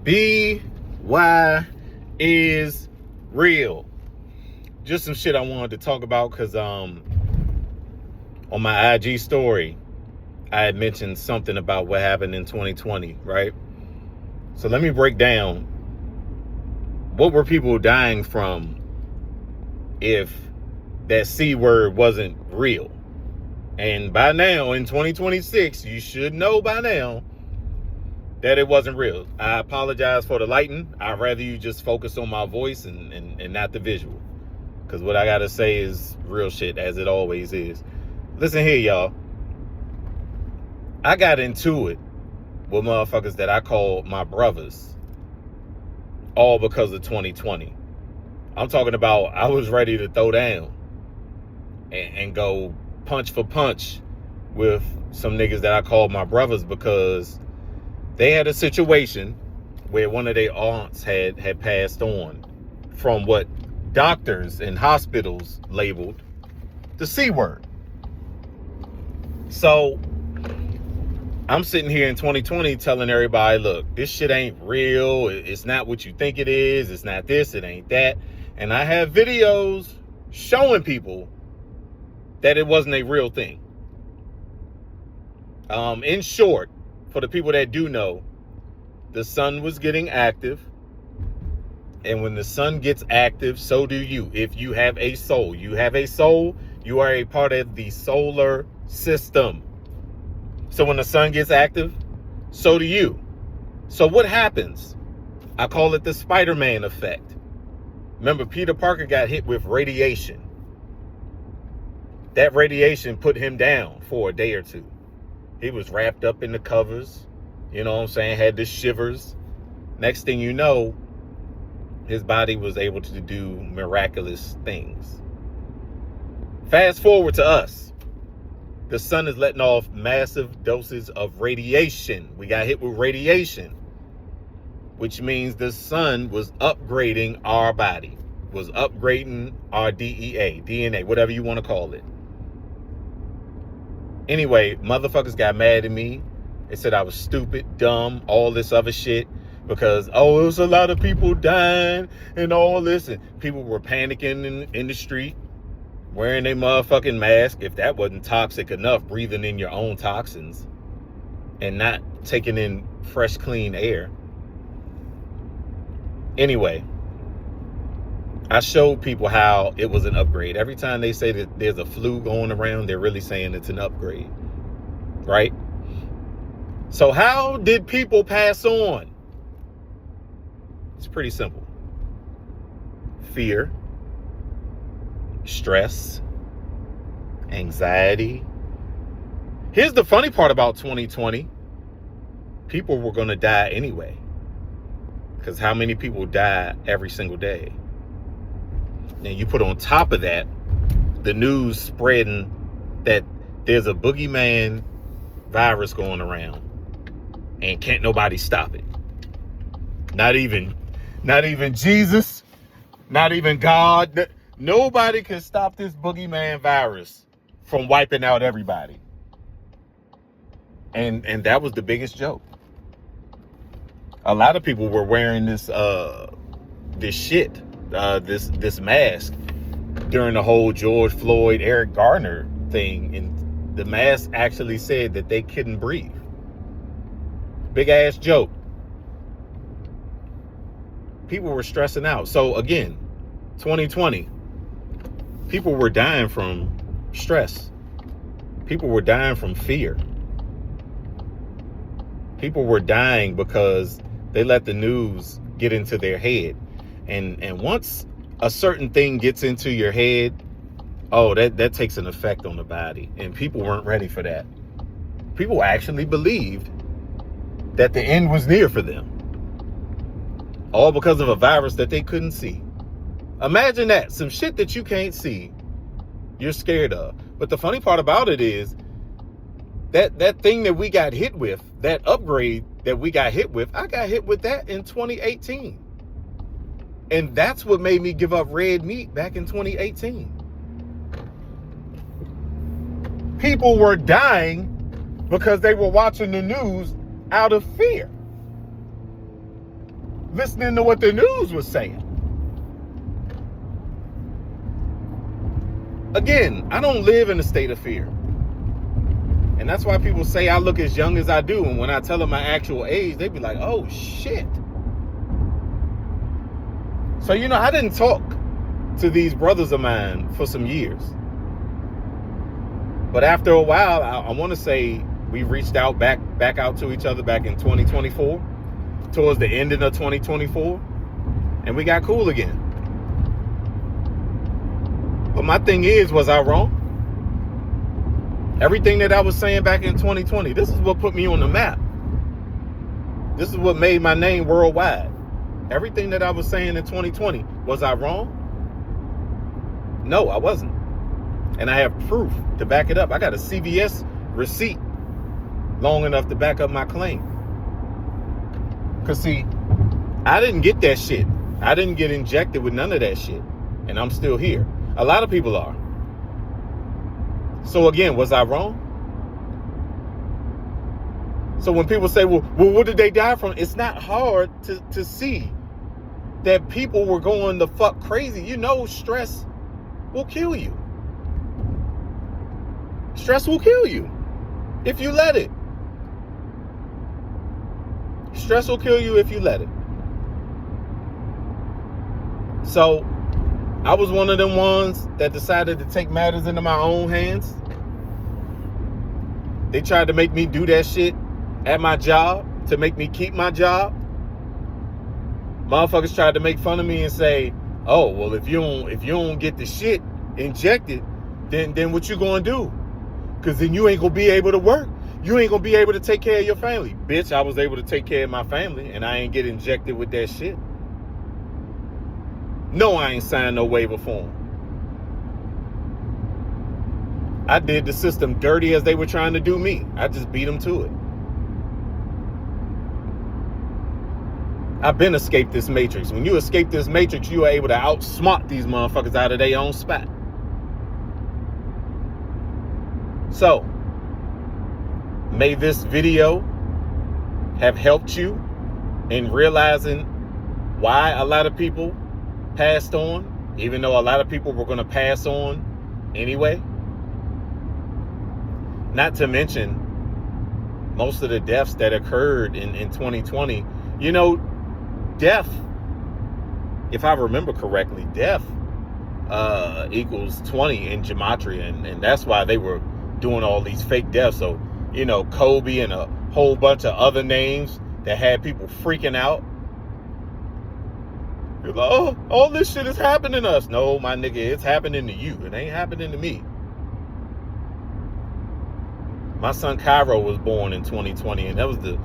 BY is real. Just some shit I wanted to talk about because on my IG story, I had mentioned something about what happened in 2020, right? So let me break down what were people dying from if that C word wasn't real. And by now, in 2026, you should know by now that it wasn't real. I apologize for the lighting. I'd rather you just focus on my voice and not the visual. Because what I got to say is real shit, as it always is. Listen here, y'all. I got into it with motherfuckers that I call my brothers. All because of 2020. I'm talking about I was ready to throw down and go punch for punch with some niggas that I called my brothers because they had a situation where one of their aunts had passed on from what doctors and hospitals labeled the C word. So I'm sitting here in 2020 telling everybody, look, this shit ain't real. It's not what you think it is. It's not this. It ain't that. And I have videos showing people that it wasn't a real thing. In short, for the people that do know, the sun was getting active. And when the sun gets active, so do you. If you have a soul, you are a part of the solar system. So when the sun gets active, so do you. So what happens? I call it the Spider-Man effect. Remember, Peter Parker got hit with radiation. That radiation put him down for a day or two. He was wrapped up in the covers. You know what I'm saying? Had the shivers. Next thing you know, his body was able to do miraculous things. Fast forward to us. The sun is letting off massive doses of radiation. We got hit with radiation, which means the sun was upgrading our body, was upgrading our DEA, DNA, whatever you want to call it. Anyway, motherfuckers got mad at me. They said I was stupid, dumb, all this other shit. Because, it was a lot of people dying and all this. And people were panicking in the street, wearing their motherfucking mask. If that wasn't toxic enough, breathing in your own toxins and not taking in fresh, clean air. Anyway, I showed people how it was an upgrade. Every time they say that there's a flu going around, they're really saying it's an upgrade, right? So how did people pass on? It's pretty simple. Fear, stress, anxiety. Here's the funny part about 2020. People were going to die anyway. Because how many people die every single day? And you put on top of that, the news spreading that there's a boogeyman virus going around and can't nobody stop it. Not even Jesus, not even God. Nobody can stop this boogeyman virus from wiping out everybody. And that was the biggest joke. A lot of people were wearing this mask during the whole George Floyd, Eric Garner thing, and the mask actually said that they couldn't breathe. Big ass joke. People were stressing out. So again, 2020, people were dying from stress. People were dying from fear. People were dying because they let the news get into their head. And once a certain thing gets into your head, that takes an effect on the body. And people weren't ready for that. People actually believed that the end was near for them. All because of a virus that they couldn't see. Imagine that. Some shit that you can't see, you're scared of. But the funny part about it is that thing that we got hit with, that upgrade that we got hit with, I got hit with that in 2018. And that's what made me give up red meat back in 2018. People were dying because they were watching the news out of fear. listening to what the news was saying. Again, I don't live in a state of fear. And that's why people say I look as young as I do. And when I tell them my actual age, they be like, oh, shit. So, I didn't talk to these brothers of mine for some years. But after a while, I want to say we reached out back out to each other back in 2024, towards the ending of 2024, and we got cool again. But my thing is, was I wrong? Everything that I was saying back in 2020, this is what put me on the map. This is what made my name worldwide. Everything that I was saying in 2020, was I wrong? No, I wasn't. And I have proof to back it up. I got a CVS receipt long enough to back up my claim. Because, see, I didn't get that shit. I didn't get injected with none of that shit. And I'm still here. A lot of people are. So, again, was I wrong? So when people say, well, what did they die from? It's not hard to see that people were going the fuck crazy. Stress will kill you. Stress will kill you if you let it. Stress will kill you if you let it. So I was one of them ones that decided to take matters into my own hands. They tried to make me do that shit at my job to make me keep my job. Motherfuckers tried to make fun of me and say, oh, well, if you don't get the shit injected, then what you gonna do? Because then you ain't gonna be able to work. You ain't gonna be able to take care of your family. Bitch, I was able to take care of my family and I ain't get injected with that shit. No, I ain't signed no waiver form. I did the system dirty as they were trying to do me. I just beat them to it. I've been escaped this matrix. When you escape this matrix, you are able to outsmart these motherfuckers out of their own spot. So, may this video have helped you in realizing why a lot of people passed on, even though a lot of people were going to pass on anyway. Not to mention most of the deaths that occurred in 2020. Death, if I remember correctly, death equals 20 in gematria, and that's why they were doing all these fake deaths. So, Kobe and a whole bunch of other names that had people freaking out. You're like, oh, all this shit is happening to us. No, my nigga, it's happening to you. It ain't happening to me. My son Cairo was born in 2020, and that was the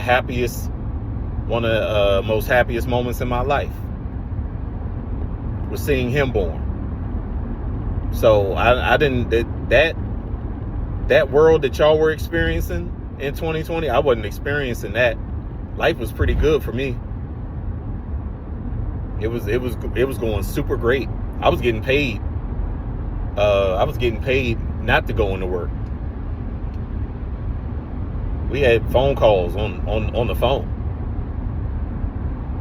happiest, one of the most happiest moments in my life, was seeing him born. So I didn't, that world that y'all were experiencing in 2020, I wasn't experiencing that. Life was pretty good for me. It was going super great. I was getting paid. I was getting paid not to go into work. We had phone calls on the phone.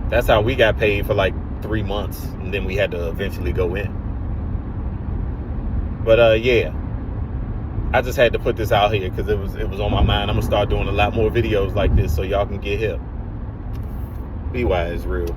That's how we got paid for like 3 months, and then we had to eventually go in. But yeah, I just had to put this out here because it was on my mind. I'm gonna start doing a lot more videos like this so y'all can get help. BY is real.